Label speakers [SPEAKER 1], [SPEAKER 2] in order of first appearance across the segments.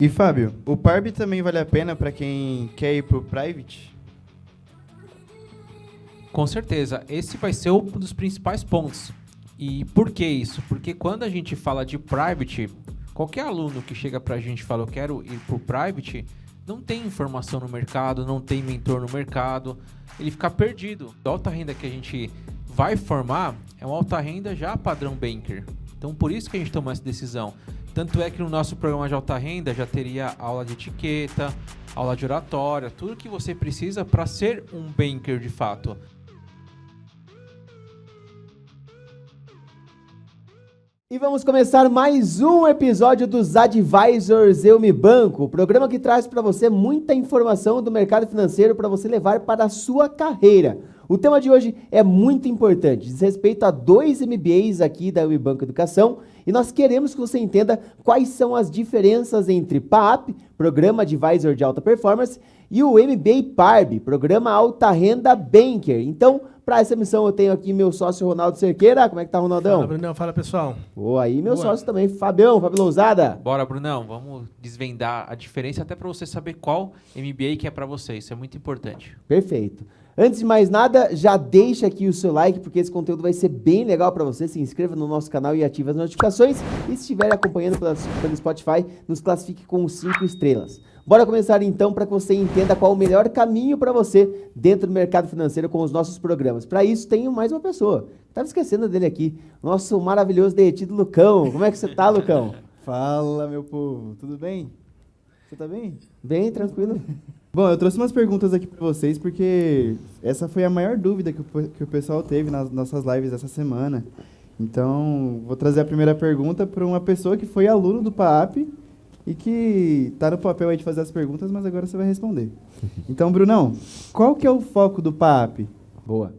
[SPEAKER 1] E Fábio, o PARB também vale a pena para quem quer ir pro private?
[SPEAKER 2] Com certeza, esse vai ser um dos principais pontos. E por que isso? Porque quando a gente fala de private, qualquer aluno que chega pra gente e fala eu quero ir pro private, não tem informação no mercado, não tem mentor no mercado, ele fica perdido. A alta renda que a gente vai formar é uma alta renda já padrão banker. Então por isso que a gente tomou essa decisão. Tanto é que no nosso programa de alta renda já teria aula de etiqueta, aula de oratória, tudo que você precisa para ser um banker de fato.
[SPEAKER 3] E vamos começar mais um episódio dos Advisors Eu Me Banco, o programa que traz para você muita informação do mercado financeiro para você levar para a sua carreira. O tema de hoje é muito importante, diz respeito a 2 MBAs aqui da Eu Me Banco Educação, e nós queremos que você entenda quais são as diferenças entre PAP, Programa Advisor de Alta Performance, e o MBA PARB, Programa Alta Renda Banker. Então, para essa missão eu tenho aqui meu sócio Ronaldo Cerqueira. Como é que tá, Ronaldão?
[SPEAKER 4] Fala, Brunão. Fala, pessoal.
[SPEAKER 3] Boa, aí meu sócio também, Fábio Lousada.
[SPEAKER 2] Bora, Brunão, vamos desvendar a diferença até para você saber qual MBA que é para você, isso é muito importante.
[SPEAKER 3] Perfeito. Antes de mais nada, já deixa aqui o seu like, porque esse conteúdo vai ser bem legal para você. Se inscreva no nosso canal e ative as notificações. E se estiver acompanhando pelo Spotify, nos classifique com 5 estrelas. Bora começar então para que você entenda qual o melhor caminho para você dentro do mercado financeiro com os nossos programas. Para isso, tenho mais uma pessoa. Estava esquecendo dele aqui. Nosso maravilhoso detido Lucão. Como é que você tá, Lucão?
[SPEAKER 1] Fala, meu povo, tudo bem? Você tá bem?
[SPEAKER 3] Bem, tranquilo.
[SPEAKER 1] Bom, eu trouxe umas perguntas aqui para vocês, porque essa foi a maior dúvida que o pessoal teve nas nossas lives essa semana. Então, vou trazer a primeira pergunta para uma pessoa que foi aluno do PAAP e que está no papel aí de fazer as perguntas, mas agora você vai responder. Então, Brunão, qual que é o foco do PAAP?
[SPEAKER 3] Boa.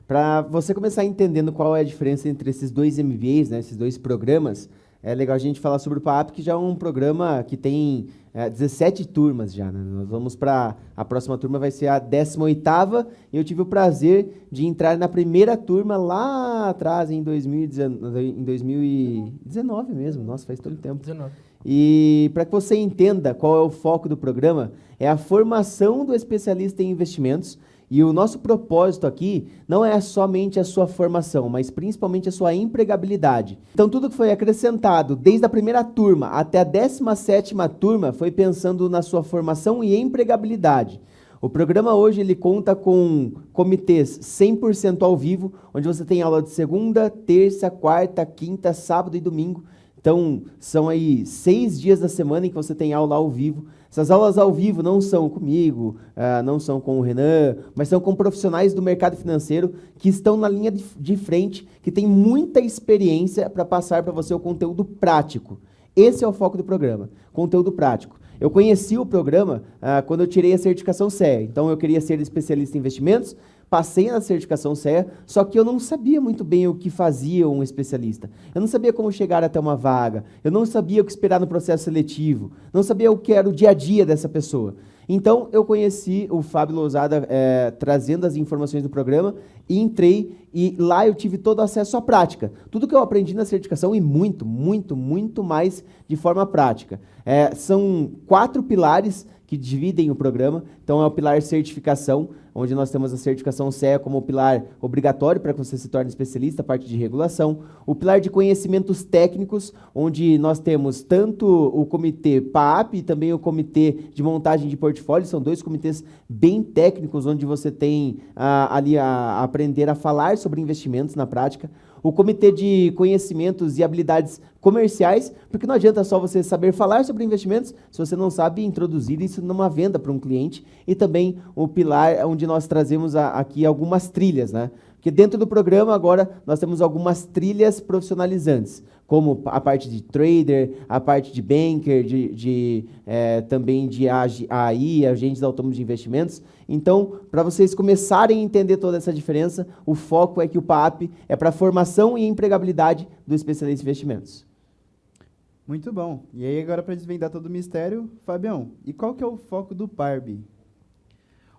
[SPEAKER 3] Para você começar entendendo qual é a diferença entre esses 2 MBAs, né, esses 2 programas, é legal a gente falar sobre o PAAP, que já é um programa que tem 17 turmas já, né? Nós vamos para... A próxima turma vai ser a 18ª, e eu tive o prazer de entrar na primeira turma lá atrás, em 2019 mesmo. Nossa, faz todo tempo.
[SPEAKER 4] 19.
[SPEAKER 3] E para que você entenda qual é o foco do programa, é a formação do especialista em investimentos. E o nosso propósito aqui não é somente a sua formação, mas principalmente a sua empregabilidade. Então, tudo que foi acrescentado desde a primeira turma até a 17ª turma foi pensando na sua formação e empregabilidade. O programa hoje ele conta com comitês 100% ao vivo, onde você tem aula de segunda, terça, quarta, quinta, sábado e domingo. Então, são aí 6 dias da semana em que você tem aula ao vivo. Essas aulas ao vivo não são comigo, não são com o Renan, mas são com profissionais do mercado financeiro que estão na linha de frente, que tem muita experiência para passar para você o conteúdo prático. Esse é o foco do programa, conteúdo prático. Eu conheci o programa quando eu tirei a certificação CEA, então eu queria ser especialista em investimentos, passei na certificação CEA, só que eu não sabia muito bem o que fazia um especialista. Eu não sabia como chegar até uma vaga, eu não sabia o que esperar no processo seletivo, não sabia o que era o dia a dia dessa pessoa. Então, eu conheci o Fábio Lousada trazendo as informações do programa e entrei, e lá eu tive todo acesso à prática. Tudo que eu aprendi na certificação e muito, muito, muito mais de forma prática. São 4 pilares que dividem o programa. Então, é o pilar certificação, onde nós temos a certificação CEA como o pilar obrigatório para que você se torne especialista, a parte de regulação. O pilar de conhecimentos técnicos, onde nós temos tanto o comitê PAAP e também o comitê de montagem de portfólio. São 2 comitês bem técnicos, onde você tem ali a aprender a falar sobre investimentos na prática. O comitê de conhecimentos e habilidades comerciais, porque não adianta só você saber falar sobre investimentos se você não sabe introduzir isso numa venda para um cliente. E também o pilar onde nós trazemos aqui algumas trilhas, né? Porque dentro do programa agora nós temos algumas trilhas profissionalizantes, como a parte de trader, a parte de banker, também de AI, agentes autônomos de investimentos. Então, para vocês começarem a entender toda essa diferença, o foco é que o PAAP é para a formação e empregabilidade do especialista em investimentos.
[SPEAKER 1] Muito bom. E aí, agora para desvendar todo o mistério, Fabião, e qual que é o foco do PARB?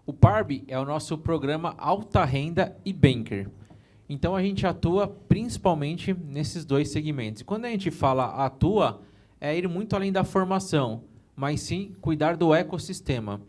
[SPEAKER 2] O PARB é o nosso programa Alta Renda e Banker. Então, a gente atua principalmente nesses 2 segmentos. E quando a gente fala atua, é ir muito além da formação. mas sim cuidar do ecossistema.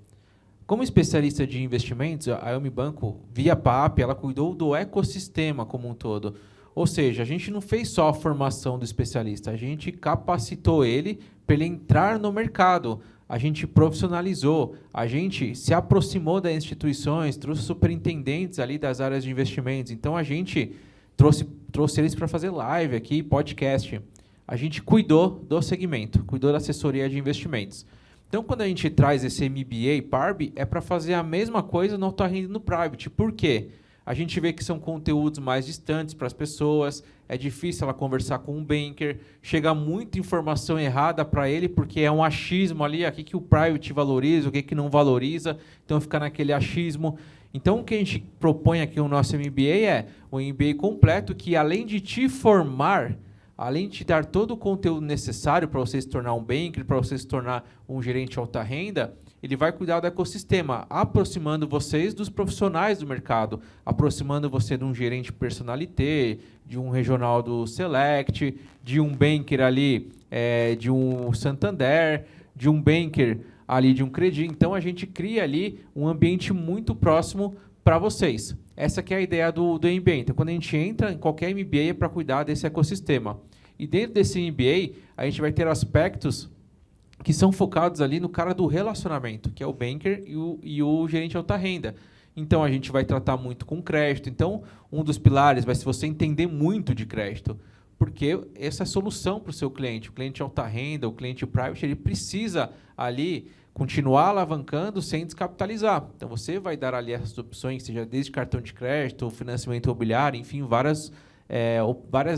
[SPEAKER 2] Como especialista de investimentos, a Ame Banco, via PAP, ela cuidou do ecossistema como um todo. Ou seja, a gente não fez só a formação do especialista, a gente capacitou ele para ele entrar no mercado. A gente profissionalizou, a gente se aproximou das instituições, trouxe superintendentes ali das áreas de investimentos. Então, a gente trouxe eles para fazer live aqui, podcast. A gente cuidou do segmento, cuidou da assessoria de investimentos. Então, quando a gente traz esse MBA PARB, é para fazer a mesma coisa no Alta Renda e no Private. Por quê? A gente vê que são conteúdos mais distantes para as pessoas, é difícil ela conversar com um banker, chega muita informação errada para ele, porque é um achismo ali, o que o Private valoriza, o que não valoriza, então fica naquele achismo. Então, o que a gente propõe aqui no nosso MBA é um MBA completo que, além de te formar, além de te dar todo o conteúdo necessário para você se tornar um banker, para você se tornar um gerente de alta renda, ele vai cuidar do ecossistema, aproximando vocês dos profissionais do mercado, aproximando você de um gerente personalité, de um regional do Select, de um banker ali, de um Santander, de um banker ali de um Credit. Então, a gente cria ali um ambiente muito próximo para vocês. Essa que é a ideia do MBA. Então, quando a gente entra em qualquer MBA é para cuidar desse ecossistema. E dentro desse MBA, a gente vai ter aspectos que são focados ali no cara do relacionamento, que é o banker e o gerente de alta renda. Então, a gente vai tratar muito com crédito. Então, um dos pilares vai ser você entender muito de crédito, porque essa é a solução para o seu cliente. O cliente de alta renda, o cliente private, ele precisa ali continuar alavancando sem descapitalizar. Então, você vai dar ali essas opções, seja desde cartão de crédito, financiamento imobiliário, enfim, várias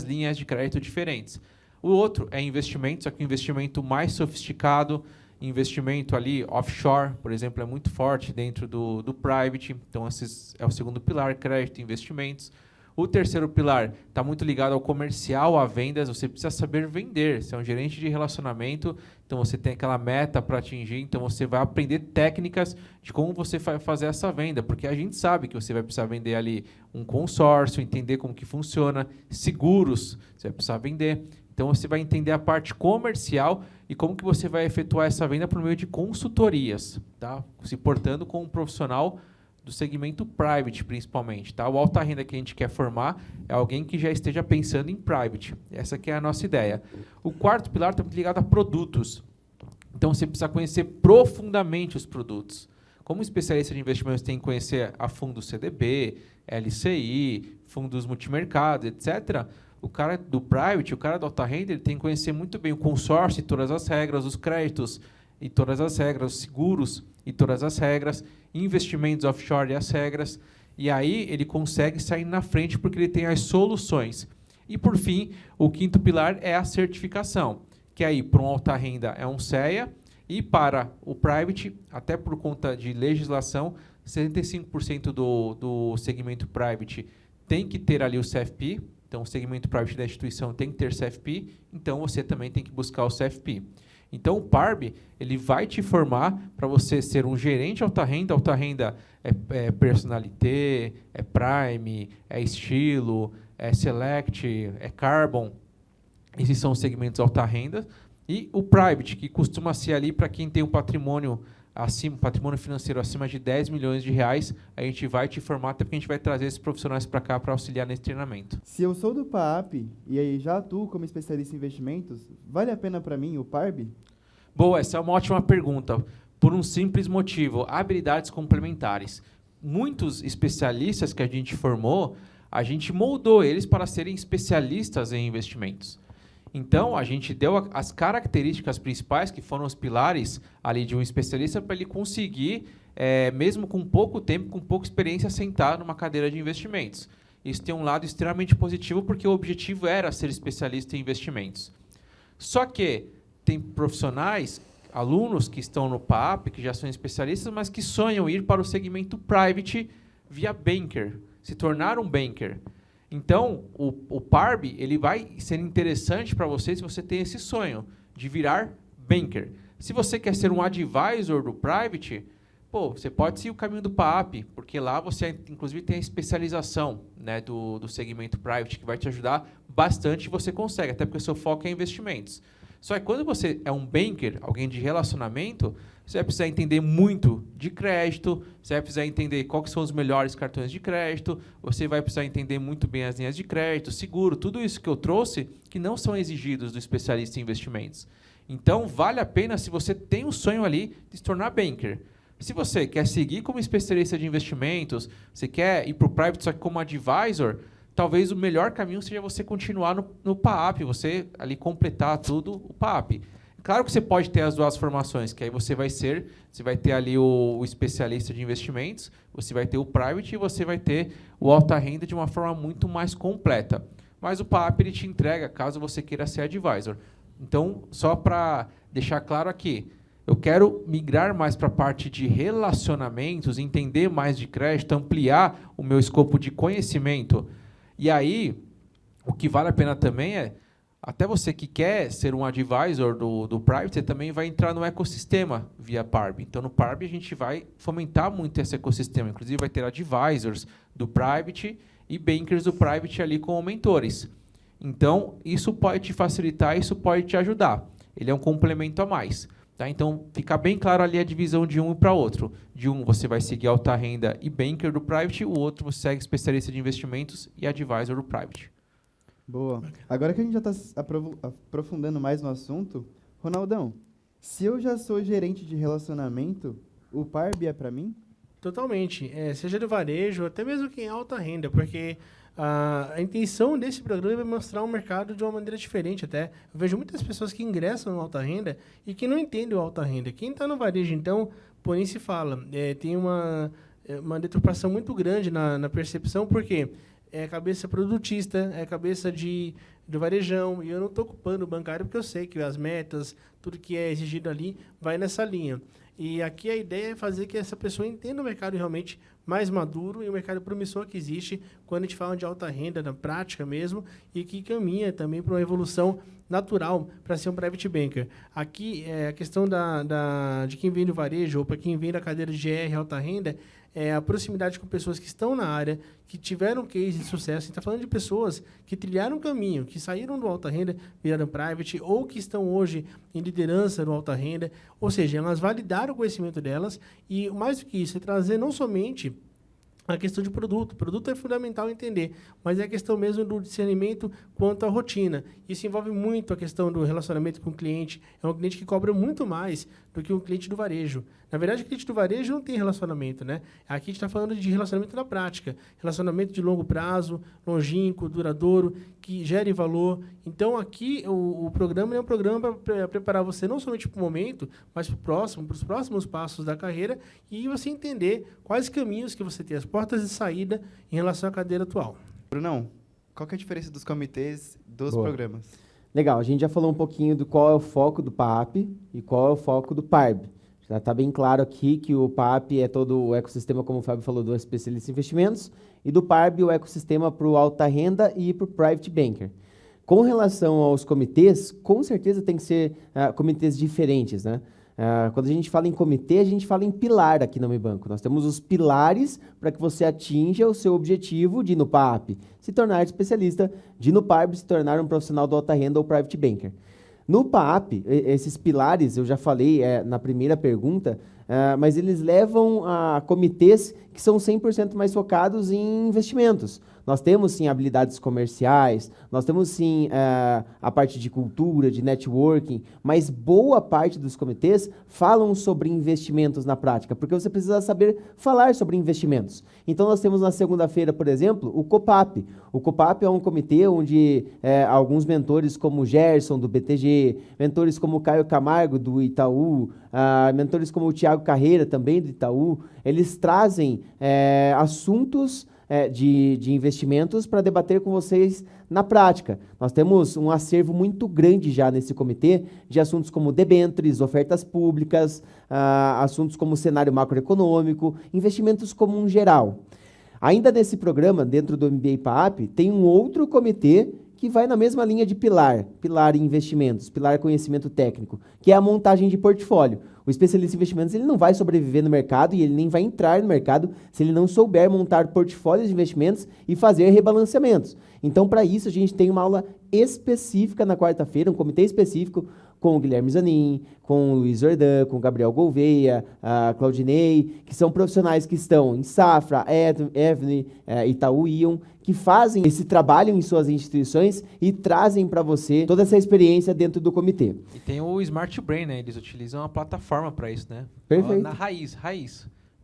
[SPEAKER 2] linhas de crédito diferentes. O outro é investimento, só que investimento mais sofisticado, investimento ali offshore, por exemplo, é muito forte dentro do private. Então, esse é o segundo pilar, crédito e investimentos. O terceiro pilar está muito ligado ao comercial, a vendas. Você precisa saber vender. Você é um gerente de relacionamento, então você tem aquela meta para atingir. Então você vai aprender técnicas de como você vai fazer essa venda, porque a gente sabe que você vai precisar vender ali um consórcio, entender como que funciona, seguros, você vai precisar vender. Então você vai entender a parte comercial e como que você vai efetuar essa venda por meio de consultorias, tá? Se portando com um profissional do segmento private, principalmente. Tá? O alta renda que a gente quer formar é alguém que já esteja pensando em private. Essa que é a nossa ideia. O quarto pilar está muito ligado a produtos. Então, você precisa conhecer profundamente os produtos. Como especialista de investimentos, tem que conhecer a fundo CDB, LCI, fundos multimercados, etc., o cara do private, o cara do alta renda, ele tem que conhecer muito bem o consórcio e todas as regras, os créditos e todas as regras, os seguros e todas as regras, investimentos offshore e as regras, e aí ele consegue sair na frente porque ele tem as soluções. E, por fim, o quinto pilar é a certificação, que aí, para um alta renda, é um CEA, e para o private, até por conta de legislação, 75% do segmento private tem que ter ali o CFP, então o segmento private da instituição tem que ter CFP, então você também tem que buscar o CFP. Então, o PARB ele vai te formar para você ser um gerente alta renda é personalité, é prime, é estilo, é select, é carbon. Esses são os segmentos alta renda. E o private, que costuma ser ali para quem tem um patrimônio financeiro acima de 10 milhões de reais, a gente vai te formar, até porque a gente vai trazer esses profissionais para cá para auxiliar nesse treinamento.
[SPEAKER 1] Se eu sou do PAP e aí já atuo como especialista em investimentos, vale a pena para mim o PARB?
[SPEAKER 2] Boa, essa é uma ótima pergunta. Por um simples motivo, habilidades complementares. Muitos especialistas que a gente formou, a gente moldou eles para serem especialistas em investimentos. Então, a gente deu as características principais, que foram os pilares ali de um especialista, para ele conseguir, mesmo com pouco tempo, com pouca experiência, sentar numa cadeira de investimentos. Isso tem um lado extremamente positivo, porque o objetivo era ser especialista em investimentos. Só que tem profissionais, alunos que estão no PAP, que já são especialistas, mas que sonham ir para o segmento private via banker, se tornar um banker. Então, o PARB ele vai ser interessante para você se você tem esse sonho de virar banker. Se você quer ser um advisor do private, você pode seguir o caminho do PAP, porque lá você, inclusive, tem a especialização, né, do segmento private, que vai te ajudar bastante e você consegue, até porque o seu foco é investimentos. Só que quando você é um banker, alguém de relacionamento, você vai precisar entender muito de crédito, você vai precisar entender quais são os melhores cartões de crédito, você vai precisar entender muito bem as linhas de crédito, seguro, tudo isso que eu trouxe, que não são exigidos do especialista em investimentos. Então, vale a pena se você tem um sonho ali de se tornar banker. Se você quer seguir como especialista de investimentos, você quer ir para o private só que como advisor, talvez o melhor caminho seja você continuar no PAAP, você ali completar tudo o PAAP. Claro que você pode ter as duas formações, que aí você vai ter ali o especialista de investimentos, você vai ter o private e você vai ter o alta renda de uma forma muito mais completa. Mas o PAAP ele te entrega caso você queira ser advisor. Então, só para deixar claro aqui, eu quero migrar mais para a parte de relacionamentos, entender mais de crédito, ampliar o meu escopo de conhecimento. E aí, o que vale a pena também é, até você que quer ser um advisor do Private, você também vai entrar no ecossistema via Parb. Então, no Parb, a gente vai fomentar muito esse ecossistema. Inclusive, vai ter advisors do Private e bankers do Private ali como mentores. Então, isso pode te facilitar, isso pode te ajudar. Ele é um complemento a mais. Tá? Então, fica bem claro ali a divisão de um para outro. De um, você vai seguir alta renda e banker do Private, o outro você segue especialista de investimentos e advisor do Private.
[SPEAKER 1] Boa. Agora que a gente já está aprofundando mais no assunto, Ronaldão, se eu já sou gerente de relacionamento, o Parb é para mim?
[SPEAKER 4] Totalmente. Seja do varejo, até mesmo quem é alta renda, porque a intenção desse programa é mostrar o mercado de uma maneira diferente até. Eu vejo muitas pessoas que ingressam no alta renda e que não entendem o alta renda. Quem está no varejo, então, porém se fala, tem uma deturpação muito grande na percepção, porque é cabeça produtista, é cabeça do varejão, e eu não estou ocupando o bancário porque eu sei que as metas, tudo que é exigido ali, vai nessa linha. E aqui a ideia é fazer que essa pessoa entenda o mercado realmente mais maduro e o mercado promissor que existe quando a gente fala de alta renda, na prática mesmo, e que caminha também para uma evolução natural para ser um private banker. Aqui, a questão de quem vem do varejo ou para quem vem da cadeira de GR alta renda, é a proximidade com pessoas que estão na área, que tiveram case de sucesso. A gente está falando de pessoas que trilharam um caminho, que saíram do alta renda, viraram private, ou que estão hoje em liderança no alta renda. Ou seja, elas validaram o conhecimento delas e, mais do que isso, é trazer não somente a questão de produto. O produto é fundamental entender, mas é a questão mesmo do discernimento quanto à rotina. Isso envolve muito a questão do relacionamento com o cliente. É um cliente que cobra muito mais do que um cliente do varejo. Na verdade, o cliente do varejo não tem relacionamento, né? Aqui a gente está falando de relacionamento na prática. Relacionamento de longo prazo, longínquo, duradouro, que gere valor. Então, aqui, o programa é um programa para preparar você não somente para o momento, mas para os próximos passos da carreira e você entender quais caminhos que você tem, as portas de saída em relação à cadeira atual.
[SPEAKER 1] Brunão, qual que é a diferença dos comitês dos
[SPEAKER 3] Boa.
[SPEAKER 1] programas?
[SPEAKER 3] Legal, a gente já falou um pouquinho do qual é o foco do PAAP e qual é o foco do Parb. Já está bem claro aqui que o PAAP é todo o ecossistema, como o Fábio falou, do especialista em investimentos, e do Parb o ecossistema para o alta renda e para o private banker. Com relação aos comitês, com certeza tem que ser comitês diferentes, né? Quando a gente fala em comitê, a gente fala em pilar aqui no Mi Banco. Nós temos os pilares para que você atinja o seu objetivo de ir no PAAP, se tornar especialista, de ir no Parb, se tornar um profissional do alta renda ou private banker. No PAAP, esses pilares, eu já falei na primeira pergunta, mas eles levam a comitês que são 100% mais focados em investimentos. Nós temos, sim, habilidades comerciais, nós temos, sim, a parte de cultura, de networking, mas boa parte dos comitês falam sobre investimentos na prática, porque você precisa saber falar sobre investimentos. Então, nós temos na segunda-feira, por exemplo, o COPAP. O COPAP é um comitê onde alguns mentores como o Gerson, do BTG, mentores como o Caio Camargo, do Itaú, mentores como o Thiago Carreira, também do Itaú, eles trazem assuntos de investimentos para debater com vocês na prática. Nós temos um acervo muito grande já nesse comitê de assuntos como debêntures, ofertas públicas, assuntos como cenário macroeconômico, investimentos como um geral. Ainda nesse programa, dentro do MBA PAAP, tem um outro comitê que vai na mesma linha de pilar em investimentos, pilar conhecimento técnico, que é a montagem de portfólio. O especialista em investimentos ele não vai sobreviver no mercado e ele nem vai entrar no mercado se ele não souber montar portfólios de investimentos e fazer rebalanceamentos. Então, para isso, a gente tem uma aula específica na quarta-feira, um comitê específico com o Guilherme Zanin, com o Luiz Jordan, com o Gabriel Gouveia, a Claudinei, que são profissionais que estão em Safra, Evne, Itaú, Ion, que fazem esse trabalho em suas instituições e trazem para você toda essa experiência dentro do comitê.
[SPEAKER 2] E tem o Smart Brain, né? Eles utilizam uma plataforma para isso, né?
[SPEAKER 3] Perfeito.
[SPEAKER 2] Na raiz.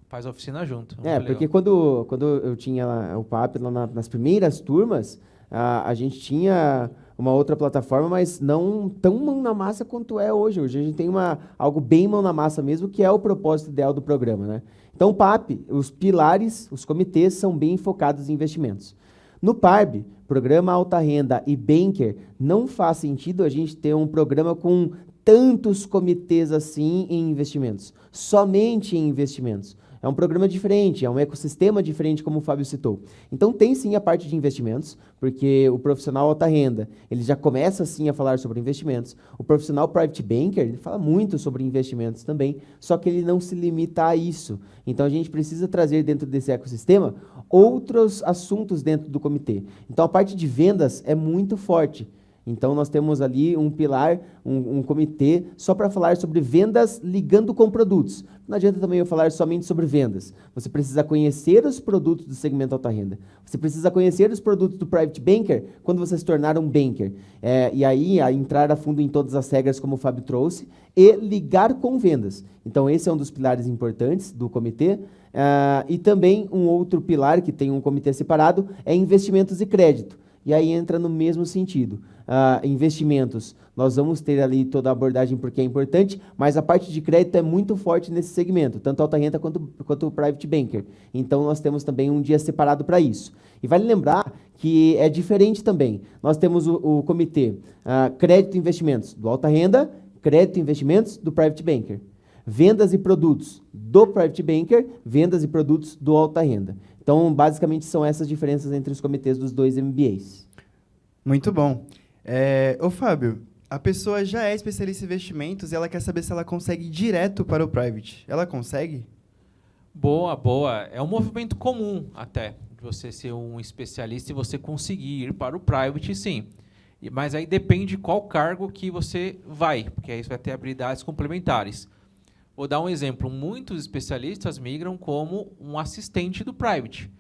[SPEAKER 2] Faz a oficina junto.
[SPEAKER 3] Porque quando eu tinha lá o PAP lá nas primeiras turmas, a gente tinha uma outra plataforma, mas não tão mão na massa quanto é hoje. Hoje a gente tem algo bem mão na massa mesmo, que é o propósito ideal do programa, né? Então, o PAP, os pilares, os comitês são bem focados em investimentos. No PARB, Programa Alta Renda e Banker, não faz sentido a gente ter um programa com tantos comitês assim em investimentos, somente em investimentos. É um programa diferente, é um ecossistema diferente, como o Fábio citou. Então, tem sim a parte de investimentos, porque o profissional alta renda, ele já começa sim a falar sobre investimentos. O profissional private banker, ele fala muito sobre investimentos também, só que ele não se limita a isso. Então, a gente precisa trazer dentro desse ecossistema outros assuntos dentro do comitê. Então, a parte de vendas é muito forte. Então, nós temos ali um pilar, um comitê, só para falar sobre vendas ligando com produtos. Não adianta também eu falar somente sobre vendas. Você precisa conhecer os produtos do segmento alta renda. Você precisa conhecer os produtos do Private Banker quando você se tornar um banker. E aí, entrar a fundo em todas as regras, como o Fábio trouxe, e ligar com vendas. Então, esse é um dos pilares importantes do comitê. E também um outro pilar, que tem um comitê separado, é investimentos e crédito. E aí entra no mesmo sentido. Investimentos, nós vamos ter ali toda a abordagem porque é importante, mas a parte de crédito é muito forte nesse segmento, tanto alta renda quanto o private banker. Então, nós temos também um dia separado para isso. E vale lembrar que é diferente também. Nós temos o comitê crédito e investimentos do alta renda, crédito e investimentos do private banker. Vendas e produtos do private banker, vendas e produtos do alta renda. Então, basicamente, são essas diferenças entre os comitês dos dois MBAs.
[SPEAKER 1] Muito bom. Ô, Fábio, a pessoa já é especialista em investimentos e ela quer saber se ela consegue ir direto para o private. Ela consegue?
[SPEAKER 2] Boa. É um movimento comum, até, de você ser um especialista e você conseguir ir para o private, sim. Mas aí depende qual cargo que você vai, porque aí você vai ter habilidades complementares. Vou dar um exemplo. Muitos especialistas migram como um assistente do private.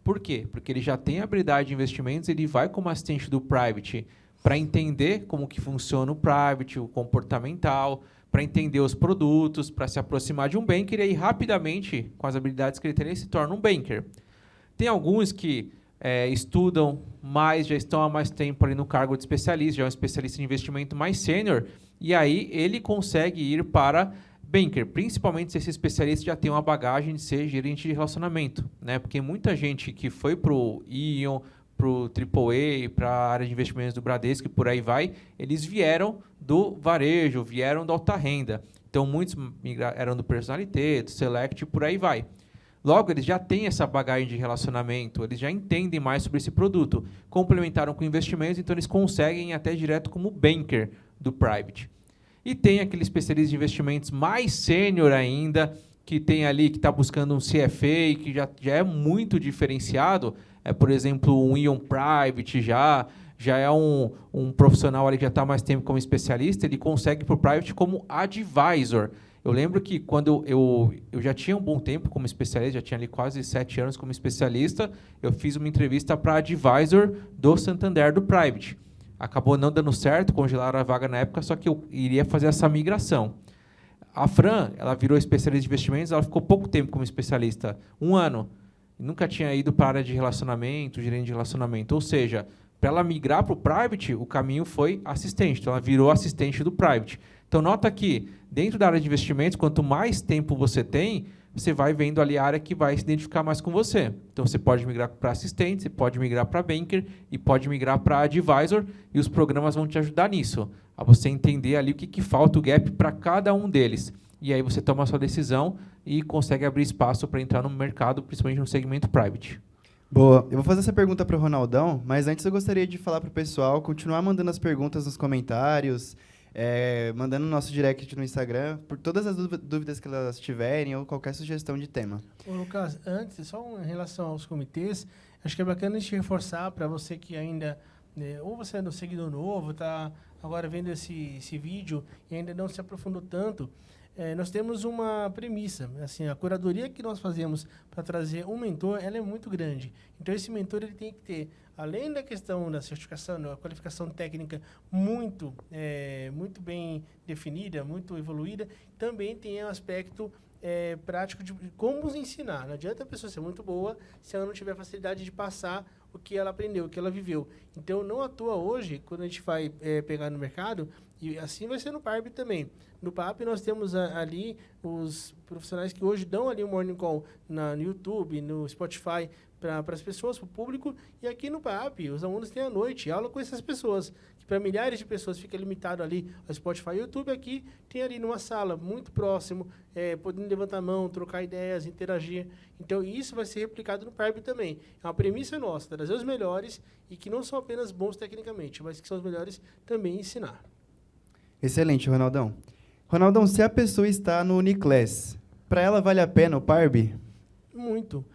[SPEAKER 2] Por quê? Porque ele já tem habilidade de investimentos, ele vai como assistente do private para entender como que funciona o private, o comportamental, para entender os produtos, para se aproximar de um banker e aí rapidamente, com as habilidades que ele tem, ele se torna um banker. Tem alguns que estudam mais, já estão há mais tempo ali no cargo de especialista, já é um especialista em investimento mais sênior, e aí ele consegue ir para banker, principalmente se esse especialista já tem uma bagagem de ser gerente de relacionamento, né? Porque muita gente que foi para o Ion, para o AAA, para a área de investimentos do Bradesco e por aí vai, eles vieram do varejo, vieram da alta renda. Então, muitos eram do Personalité, do Select e por aí vai. Logo, eles já têm essa bagagem de relacionamento, eles já entendem mais sobre esse produto. Complementaram com investimentos, então eles conseguem ir até direto como banker do private. E tem aquele especialista de investimentos mais sênior ainda, que tem ali, que está buscando um CFA, que já é muito diferenciado, por exemplo, um Ion Private já é um profissional ali que já está mais tempo como especialista, ele consegue para o Private como advisor. Eu lembro que quando eu já tinha um bom tempo como especialista, já tinha ali quase 7 anos como especialista, eu fiz uma entrevista para advisor do Santander do Private. Acabou não dando certo, congelaram a vaga na época, só que eu iria fazer essa migração. A Fran, ela virou especialista de investimentos, ela ficou pouco tempo como especialista, 1 ano. Nunca tinha ido para a área de relacionamento, gerente de relacionamento. Ou seja, para ela migrar para o private, o caminho foi assistente. Então, ela virou assistente do private. Então, nota que, dentro da área de investimentos, quanto mais tempo você tem, você vai vendo ali a área que vai se identificar mais com você. Então, você pode migrar para assistente, você pode migrar para banker e pode migrar para advisor, e os programas vão te ajudar nisso, a você entender ali o que falta, o gap para cada um deles. E aí você toma a sua decisão e consegue abrir espaço para entrar no mercado, principalmente no segmento private.
[SPEAKER 1] Boa. Eu vou fazer essa pergunta para o Ronaldão, mas antes eu gostaria de falar para o pessoal, continuar mandando as perguntas nos comentários, mandando no nosso direct no Instagram, por todas as dúvidas que elas tiverem ou qualquer sugestão de tema.
[SPEAKER 4] Ô, Lucas, antes, só em relação aos comitês, acho que é bacana a gente reforçar para você que ainda, ou você é do seguidor novo, está agora vendo esse vídeo e ainda não se aprofundou tanto, nós temos uma premissa, assim, a curadoria que nós fazemos para trazer um mentor, ela é muito grande. Então, esse mentor ele tem que ter, além da questão da certificação, da qualificação técnica muito bem definida, muito evoluída, também tem um aspecto prático de como nos ensinar. Não adianta a pessoa ser muito boa se ela não tiver facilidade de passar o que ela aprendeu, o que ela viveu. Então, não à toa hoje, quando a gente vai pegar no mercado, e assim vai ser no PARB também. No PAP nós temos ali os profissionais que hoje dão ali um morning call no YouTube, no Spotify, para as pessoas, para o público. E aqui no PAP, os alunos têm à noite aula com essas pessoas, que para milhares de pessoas fica limitado ali ao Spotify e YouTube. Aqui tem ali numa sala muito próximo, podendo levantar a mão, trocar ideias, interagir. Então, isso vai ser replicado no PARB também. É uma premissa nossa, trazer os melhores e que não são apenas bons tecnicamente, mas que são os melhores também ensinar.
[SPEAKER 1] Excelente, Ronaldão. Ronaldão, se a pessoa está no Uniclass, para ela vale a pena o PARB?
[SPEAKER 4] Muito.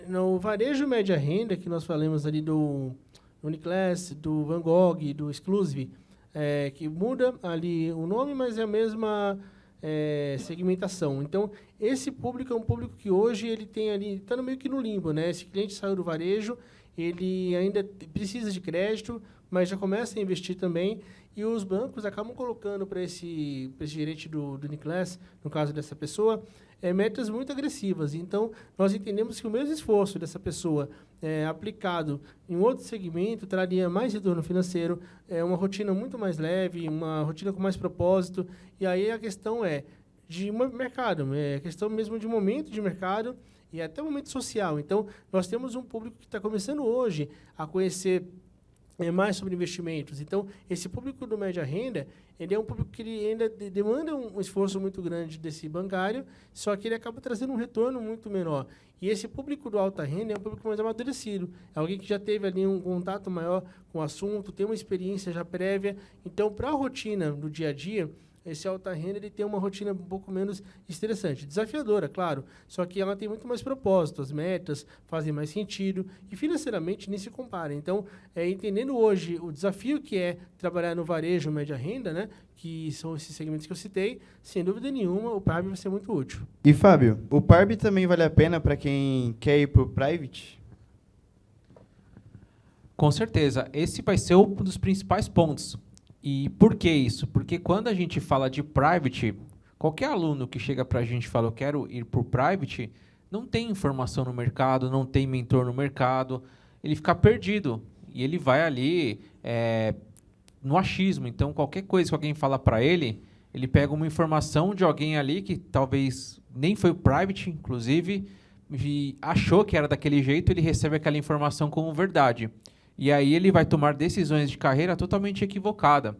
[SPEAKER 4] No varejo média renda, que nós falamos ali do Uniclass, do Van Gogh, do Exclusive, que muda ali o nome, mas é a mesma segmentação. Então, esse público é um público que hoje ele tem ali, está meio que no limbo, né? Esse cliente saiu do varejo, ele ainda precisa de crédito, mas já começa a investir também, e os bancos acabam colocando para esse gerente do Uniclass, no caso dessa pessoa, metas muito agressivas. Então, nós entendemos que o mesmo esforço dessa pessoa aplicado em outro segmento traria mais retorno financeiro, uma rotina muito mais leve, uma rotina com mais propósito, e aí a questão de mercado, é questão mesmo de momento de mercado e até momento social. Então, nós temos um público que está começando hoje a conhecer mais sobre investimentos. Então, esse público do média renda, ele é um público que ele ainda demanda um esforço muito grande desse bancário, só que ele acaba trazendo um retorno muito menor. E esse público do alta renda é um público mais amadurecido, é alguém que já teve ali um contato maior com o assunto, tem uma experiência já prévia. Então, para a rotina do dia a dia, esse alta renda ele tem uma rotina um pouco menos estressante, desafiadora, claro, só que ela tem muito mais propósito, as metas fazem mais sentido e financeiramente nem se compara. Então, entendendo hoje o desafio que é trabalhar no varejo média renda, né, que são esses segmentos que eu citei, sem dúvida nenhuma o PARB vai ser muito útil.
[SPEAKER 1] E, Fábio, o PARB também vale a pena para quem quer ir para o Private?
[SPEAKER 2] Com certeza, esse vai ser um dos principais pontos. E por que isso? Porque quando a gente fala de Private, qualquer aluno que chega para a gente e fala, eu quero ir para o Private, não tem informação no mercado, não tem mentor no mercado, ele fica perdido. E ele vai ali no achismo. Então, qualquer coisa que alguém fala para ele, ele pega uma informação de alguém ali que talvez nem foi o Private, inclusive, e achou que era daquele jeito, ele recebe aquela informação como verdade. E aí ele vai tomar decisões de carreira totalmente equivocadas.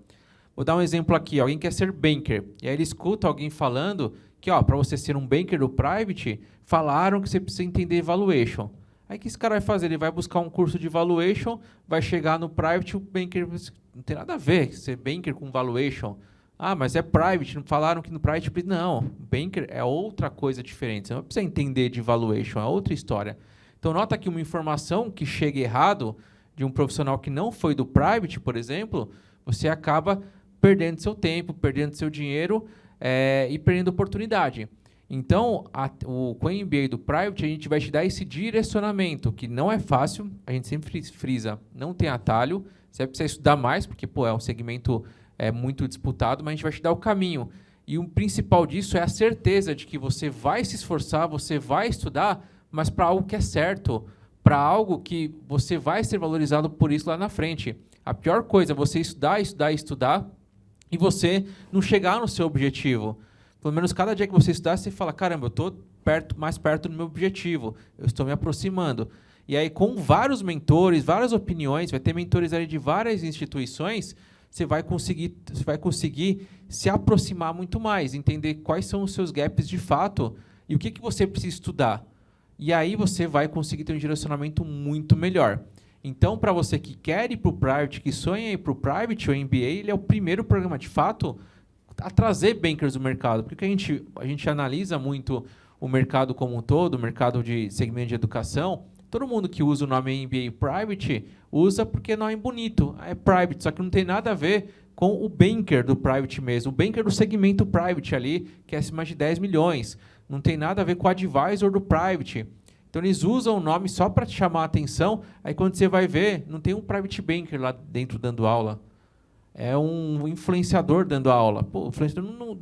[SPEAKER 2] Vou dar um exemplo aqui. Alguém quer ser banker. E aí ele escuta alguém falando que, para você ser um banker do Private, falaram que você precisa entender valuation. Aí o que esse cara vai fazer? Ele vai buscar um curso de valuation, vai chegar no Private, o banker não tem nada a ver ser banker com valuation. Ah, mas é Private, não falaram que no Private... Não, banker é outra coisa diferente. Você não precisa entender de valuation, é outra história. Então, nota que uma informação que chega errado de um profissional que não foi do Private, por exemplo, você acaba perdendo seu tempo, perdendo seu dinheiro e perdendo oportunidade. Então, com o MBA do Private, a gente vai te dar esse direcionamento, que não é fácil, a gente sempre frisa, não tem atalho, você vai precisar estudar mais, porque é um segmento muito disputado, mas a gente vai te dar o caminho. E o principal disso é a certeza de que você vai se esforçar, você vai estudar, mas para algo que é certo, para algo que você vai ser valorizado por isso lá na frente. A pior coisa é você estudar e você não chegar no seu objetivo. Pelo menos cada dia que você estudar, você fala, caramba, eu estou mais perto do meu objetivo, eu estou me aproximando. E aí, com vários mentores, várias opiniões, vai ter mentores ali de várias instituições, você vai conseguir se aproximar muito mais, entender quais são os seus gaps de fato e o que você precisa estudar. E aí você vai conseguir ter um direcionamento muito melhor. Então, para você que quer ir para o Private, que sonha ir para o Private, o MBA, ele é o primeiro programa, de fato, a trazer bankers do mercado. Porque a gente analisa muito o mercado como um todo, o mercado de segmento de educação, Todo mundo que usa o nome MBA Private usa porque é nome bonito, é private, só que não tem nada a ver com o banker do private mesmo, o banker do segmento private ali, que é acima de 10 milhões. Não tem nada a ver com o advisor do private. Então, eles usam o nome só para te chamar a atenção, aí quando você vai ver, não tem um private banker lá dentro dando aula. É um influenciador dando aula. Pô, o influenciador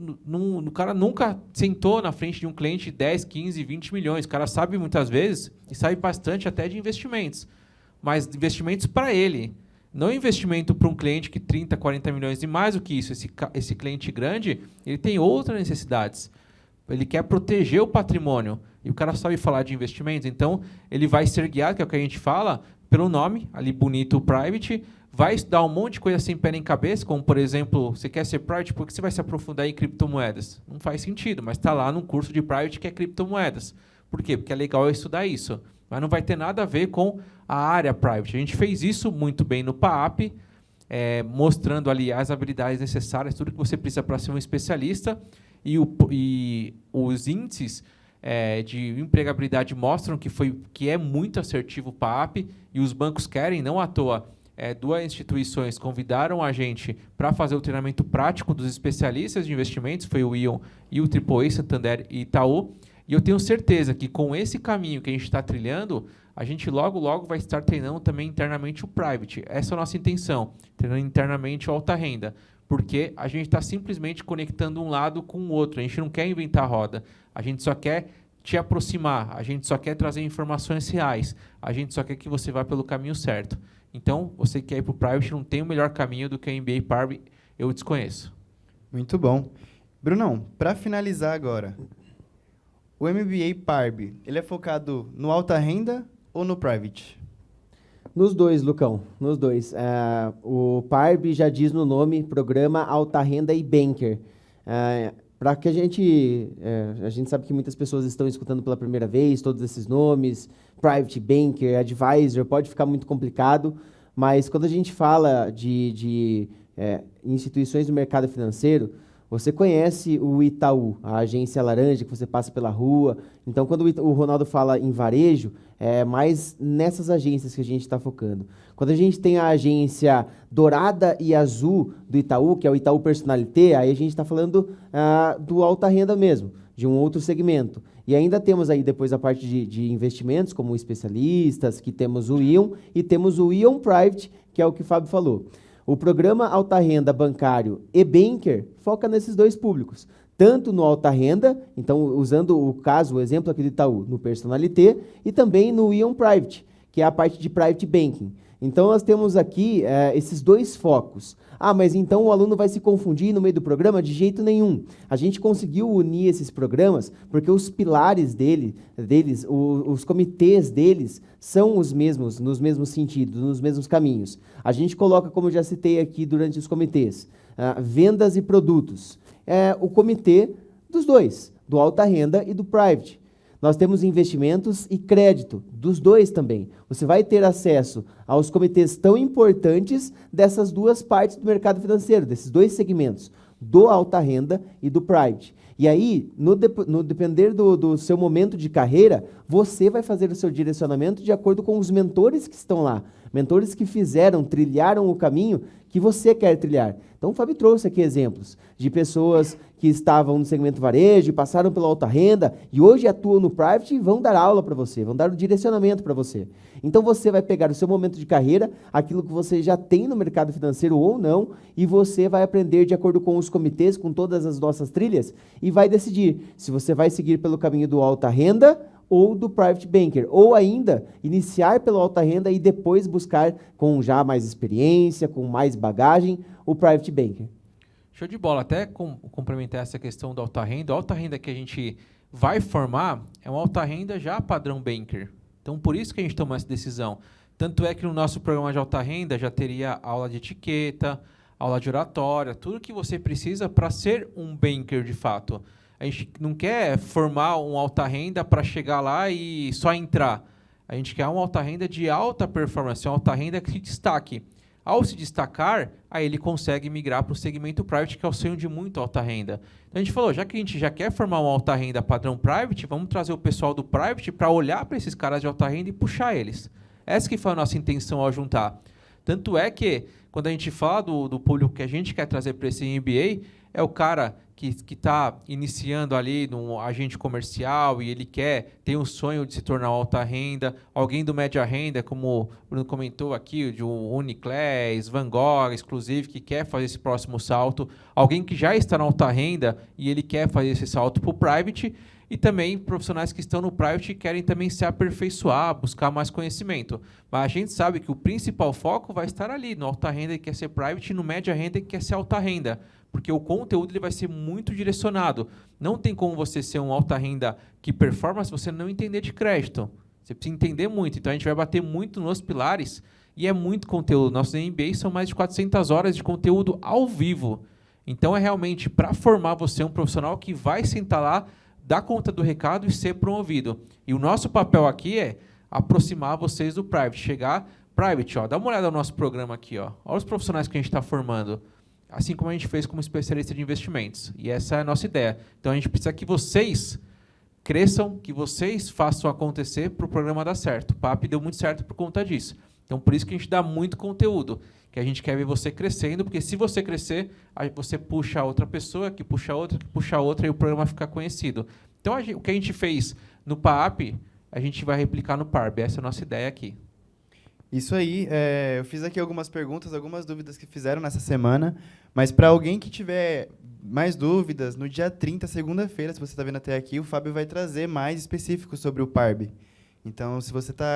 [SPEAKER 2] o cara nunca sentou na frente de um cliente de 10, 15, 20 milhões. O cara sabe muitas vezes, e sabe bastante até de investimentos. Mas investimentos para ele. Não investimento para um cliente que 30, 40 milhões e mais do que isso. Esse cliente grande, ele tem outras necessidades. Ele quer proteger o patrimônio. E o cara sabe falar de investimentos. Então, ele vai ser guiado, que é o que a gente fala, pelo nome, ali bonito, private, vai estudar um monte de coisa sem pé nem cabeça, como, por exemplo, você quer ser private, por que você vai se aprofundar em criptomoedas? Não faz sentido, mas está lá num curso de private que é criptomoedas. Por quê? Porque é legal eu estudar isso. Mas não vai ter nada a ver com a área private. A gente fez isso muito bem no PAAP, mostrando ali as habilidades necessárias, tudo que você precisa para ser um especialista, e os índices de empregabilidade mostram que é muito assertivo o PAAP, e os bancos querem, não à toa. Duas instituições convidaram a gente para fazer o treinamento prático dos especialistas de investimentos, foi o Ion e o AAA, Santander e Itaú, e eu tenho certeza que com esse caminho que a gente está trilhando, a gente logo, logo vai estar treinando também internamente o private. Essa é a nossa intenção, treinando internamente o alta renda, porque a gente está simplesmente conectando um lado com o outro, a gente não quer inventar a roda, a gente só quer te aproximar, a gente só quer trazer informações reais, a gente só quer que você vá pelo caminho certo. Então, você que quer ir para o private, não tem o melhor caminho do que a MBA Parb, eu desconheço.
[SPEAKER 1] Muito bom. Brunão, para finalizar agora, o MBA Parb, ele é focado no alta renda ou no private?
[SPEAKER 3] Nos dois, Lucão, nos dois. O Parb já diz no nome, Programa Alta Renda e Banker. Para que a gente sabe que muitas pessoas estão escutando pela primeira vez todos esses nomes, Private Banker, Advisor, pode ficar muito complicado, mas quando a gente fala de instituições do mercado financeiro, você conhece o Itaú, a agência laranja que você passa pela rua. Então, quando o Ronaldo fala em varejo, é mais nessas agências que a gente está focando. Quando a gente tem a agência dourada e azul do Itaú, que é o Itaú Personalité, aí a gente está falando do alta renda mesmo, de um outro segmento. E ainda temos aí depois a parte de investimentos, como especialistas, que temos o Ion, e temos o Ion Private, que é o que o Fábio falou. O programa Alta Renda Bancário e Banker foca nesses dois públicos, tanto no alta renda, então usando o exemplo aqui do Itaú, no Personalité, e também no Ion Private, que é a parte de Private Banking. Então, nós temos aqui esses dois focos. Mas então o aluno vai se confundir no meio do programa? De jeito nenhum. A gente conseguiu unir esses programas porque os pilares deles, os comitês deles, são os mesmos, nos mesmos sentidos, nos mesmos caminhos. A gente coloca, como eu já citei aqui durante os comitês, vendas e produtos. O comitê dos dois, do alta renda e do private. Nós temos investimentos e crédito, dos dois também. Você vai ter acesso aos comitês tão importantes dessas duas partes do mercado financeiro, desses dois segmentos, do alta renda e do private. E aí, no depender do seu momento de carreira, você vai fazer o seu direcionamento de acordo com os mentores que estão lá. Mentores que trilharam o caminho que você quer trilhar. Então, o Fábio trouxe aqui exemplos de pessoas que estavam no segmento varejo, passaram pela alta renda e hoje atuam no private e vão dar aula para você, vão dar o direcionamento para você. Então, você vai pegar o seu momento de carreira, aquilo que você já tem no mercado financeiro ou não, e você vai aprender de acordo com os comitês, com todas as nossas trilhas, e vai decidir se você vai seguir pelo caminho do alta renda ou do private banker, ou ainda iniciar pela alta renda e depois buscar, com já mais experiência, com mais bagagem, o private banker.
[SPEAKER 2] Show de bola. Até complementar essa questão da alta renda. A alta renda que a gente vai formar é uma alta renda já padrão banker. Então, por isso que a gente tomou essa decisão. Tanto é que no nosso programa de alta renda já teria aula de etiqueta, aula de oratória, tudo que você precisa para ser um banker de fato. A gente não quer formar um alta renda para chegar lá e só entrar. A gente quer uma alta renda de alta performance, uma alta renda que destaque. Ao se destacar, aí ele consegue migrar para o segmento private, que é o sonho de muito alta renda. Então a gente falou, já que a gente já quer formar uma alta renda padrão private, vamos trazer o pessoal do private para olhar para esses caras de alta renda e puxar eles. Essa que foi a nossa intenção ao juntar. Tanto é que, quando a gente fala do público que a gente quer trazer para esse MBA, é o cara que está iniciando ali num agente comercial e ele tem um sonho de se tornar alta renda, alguém do média renda, como o Bruno comentou aqui, de um Uniclass, Van Gogh, Exclusive, que quer fazer esse próximo salto, alguém que já está na alta renda e ele quer fazer esse salto para o private, e também profissionais que estão no private e querem também se aperfeiçoar, buscar mais conhecimento. Mas a gente sabe que o principal foco vai estar ali, no alta renda que quer ser private e no média renda que quer ser alta renda. Porque o conteúdo ele vai ser muito direcionado. Não tem como você ser um alta renda que performa se você não entender de crédito. Você precisa entender muito. Então, a gente vai bater muito nos pilares e é muito conteúdo. Nossos MBAs são mais de 400 horas de conteúdo ao vivo. Então, é realmente para formar você um profissional que vai sentar lá, dar conta do recado e ser promovido. E o nosso papel aqui é aproximar vocês do private. Chegar, private, ó, dá uma olhada no nosso programa aqui. Ó. Olha os profissionais que a gente está formando. Assim como a gente fez como especialista de investimentos. E essa é a nossa ideia. Então, a gente precisa que vocês cresçam, que vocês façam acontecer para o programa dar certo. O PAP deu muito certo por conta disso. Então, por isso que a gente dá muito conteúdo, que a gente quer ver você crescendo, porque se você crescer, aí você puxa outra pessoa, que puxa outra, e o programa fica conhecido. Então, o que a gente fez no PAP, a gente vai replicar no PARB. Essa é a nossa ideia aqui.
[SPEAKER 1] Isso aí, eu fiz aqui algumas perguntas, algumas dúvidas que fizeram nessa semana, mas para alguém que tiver mais dúvidas, no dia 30, segunda-feira, se você está vendo até aqui, o Fábio vai trazer mais específicos sobre o PARB. Então, se você está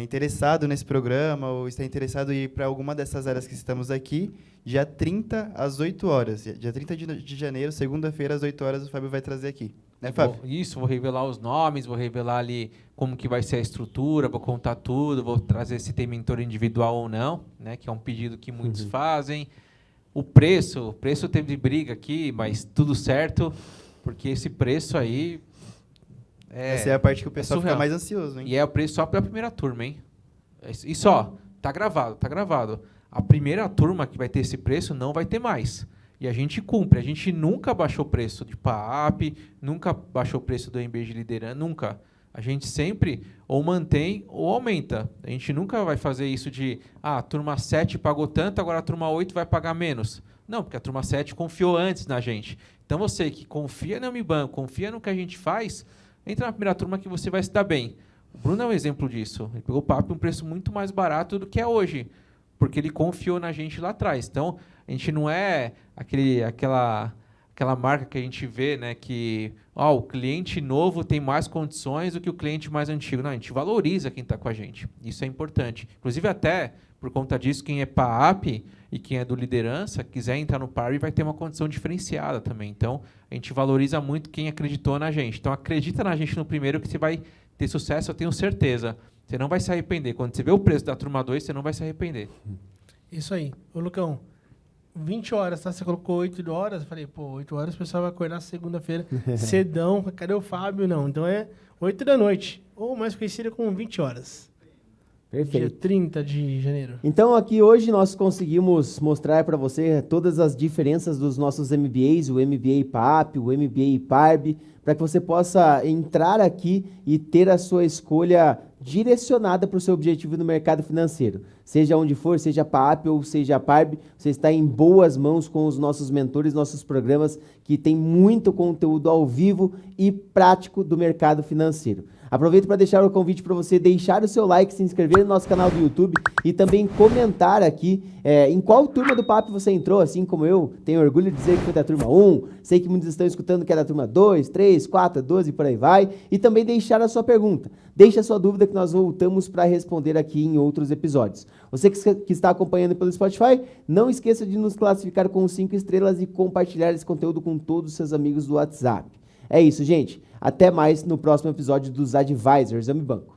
[SPEAKER 1] interessado nesse programa ou está interessado em ir para alguma dessas áreas que estamos aqui, dia 30 às 8 horas. Dia 30 de janeiro, segunda-feira, às 8 horas, o Fábio vai trazer aqui. Né, Fábio?
[SPEAKER 2] Vou revelar os nomes, vou revelar ali como que vai ser a estrutura, vou contar tudo, vou trazer se tem mentor individual ou não, né, que é um pedido que muitos fazem. O preço teve briga aqui, mas tudo certo, porque esse preço aí...
[SPEAKER 1] Essa é a parte que o pessoal fica mais ansioso, hein?
[SPEAKER 2] E é o preço só para a primeira turma, hein? E só, tá gravado. A primeira turma que vai ter esse preço não vai ter mais. E a gente cumpre. A gente nunca baixou o preço de PAP, nunca baixou o preço do MBA de liderança, nunca. A gente sempre ou mantém ou aumenta. A gente nunca vai fazer isso de, a turma 7 pagou tanto, agora a turma 8 vai pagar menos. Não, porque a turma 7 confiou antes na gente. Então, você que confia no Unibanco, confia no que a gente faz, entra na primeira turma que você vai se dar bem. O Bruno é um exemplo disso. Ele pegou o PAP um preço muito mais barato do que é hoje, porque ele confiou na gente lá atrás. Então, a gente não é aquela marca que a gente vê, né, que o cliente novo tem mais condições do que o cliente mais antigo. Não, a gente valoriza quem está com a gente. Isso é importante. Inclusive, até por conta disso, quem é PAP e quem é do liderança, quiser entrar no PARB, vai ter uma condição diferenciada também. Então, a gente valoriza muito quem acreditou na gente. Então, acredita na gente no primeiro que você vai ter sucesso, eu tenho certeza. Você não vai se arrepender. Quando você vê o preço da turma 2, você não vai se arrepender.
[SPEAKER 4] Isso aí. Ô, Lucão, 20 horas, tá? Você colocou 8 horas. Eu falei, 8 horas o pessoal vai acordar segunda-feira cedão. Cadê o Fábio? Não. Então é 8 da noite. Ou mais conhecida como 20 horas.
[SPEAKER 3] Perfeito.
[SPEAKER 4] Dia 30 de janeiro.
[SPEAKER 3] Então, aqui hoje nós conseguimos mostrar para você todas as diferenças dos nossos MBAs, o MBA PAP, o MBA PARB, para que você possa entrar aqui e ter a sua escolha direcionada para o seu objetivo no mercado financeiro. Seja onde for, seja PAP ou seja PARB, você está em boas mãos com os nossos mentores, nossos programas que tem muito conteúdo ao vivo e prático do mercado financeiro. Aproveito para deixar o convite para você deixar o seu like, se inscrever no nosso canal do YouTube e também comentar aqui em qual turma do PAP você entrou, assim como eu tenho orgulho de dizer que foi da turma 1, sei que muitos estão escutando que é da turma 2, 3, 4, 12 e por aí vai, e também deixar a sua pergunta. Deixe a sua dúvida que nós voltamos para responder aqui em outros episódios. Você que está acompanhando pelo Spotify, não esqueça de nos classificar com 5 estrelas e compartilhar esse conteúdo com todos os seus amigos do WhatsApp. É isso, gente. Até mais no próximo episódio dos Advisors Unibanco.